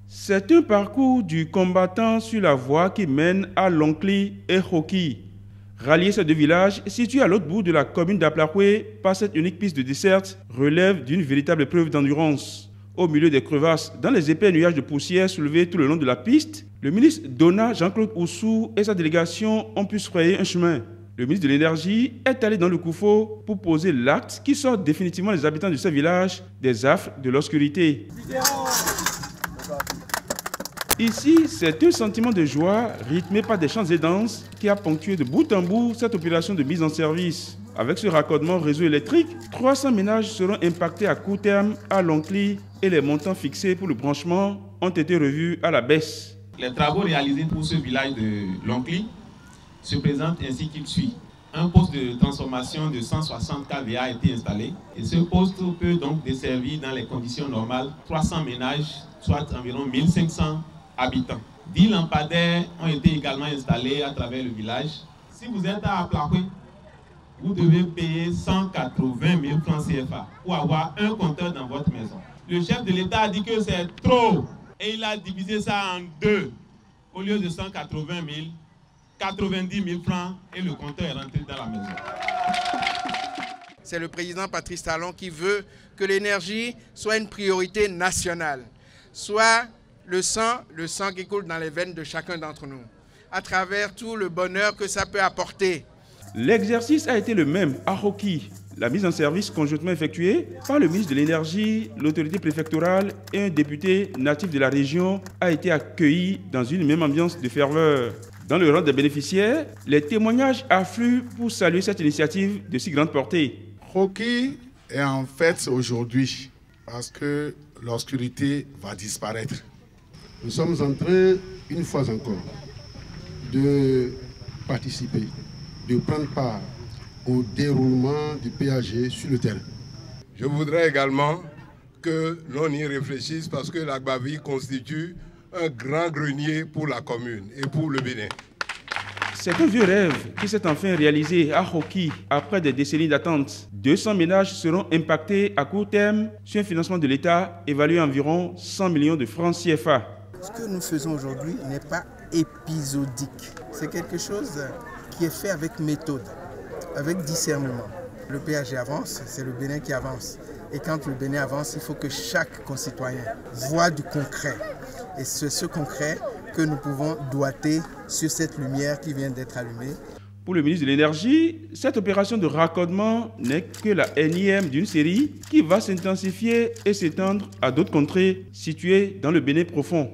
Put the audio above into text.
C'est un parcours du combattant sur la voie qui mène à Lonkli et Hoki. Rallier ces deux villages, situés à l'autre bout de la commune d'Aplakwe par cette unique piste de desserte, relève d'une véritable épreuve d'endurance. Au milieu des crevasses, dans les épais nuages de poussière soulevés tout le long de la piste, le ministre Dona Jean-Claude Oussou et sa délégation ont pu se frayer un chemin. Le ministre de l'Énergie est allé dans le Koufo pour poser l'acte qui sort définitivement les habitants de ce village des affres de l'obscurité. Ici, c'est un sentiment de joie rythmé par des chants et danses qui a ponctué de bout en bout cette opération de mise en service. Avec ce raccordement au réseau électrique, 300 ménages seront impactés à court terme à Lonkli et les montants fixés pour le branchement ont été revus à la baisse. Les travaux réalisés pour ce village de Lonkli se présentent ainsi qu'il suit. Un poste de transformation de 160 kVA a été installé et ce poste peut donc desservir dans les conditions normales 300 ménages, soit environ 1500 habitants. 10 lampadaires ont été également installés à travers le village. Si vous êtes à Aplakwe, vous devez payer 180 000 francs CFA pour avoir un compteur dans votre maison. Le chef de l'État a dit que c'est trop et il a divisé ça en deux. Au lieu de 180 000, 90 000 francs et le compteur est rentré dans la maison. C'est le président Patrice Talon qui veut que l'énergie soit une priorité nationale, soit le sang qui coule dans les veines de chacun d'entre nous, à travers tout le bonheur que ça peut apporter. L'exercice a été le même à Hoki. La mise en service conjointement effectuée par le ministre de l'Énergie, l'autorité préfectorale et un député natif de la région a été accueillie dans une même ambiance de ferveur. Dans le rang des bénéficiaires, les témoignages affluent pour saluer cette initiative de si grande portée. Hoki est en fête aujourd'hui parce que l'obscurité va disparaître. Nous sommes en train, une fois encore, de participer, de prendre part au déroulement du PAG sur le terrain. Je voudrais également que l'on y réfléchisse parce que l'Agbavie constitue un grand grenier pour la commune et pour le Bénin. C'est un vieux rêve qui s'est enfin réalisé à Hoki après des décennies d'attente. 200 ménages seront impactés à court terme sur un financement de l'État évalué à environ 100 millions de francs CFA. Ce que nous faisons aujourd'hui n'est pas épisodique. C'est quelque chose qui est fait avec méthode, avec discernement. Le PAG avance, c'est le Bénin qui avance. Et quand le Bénin avance, il faut que chaque concitoyen voit du concret. Et c'est ce concret que nous pouvons doiter sur cette lumière qui vient d'être allumée. Pour le ministre de l'Énergie, cette opération de raccordement n'est que la énième d'une série qui va s'intensifier et s'étendre à d'autres contrées situées dans le Bénin profond.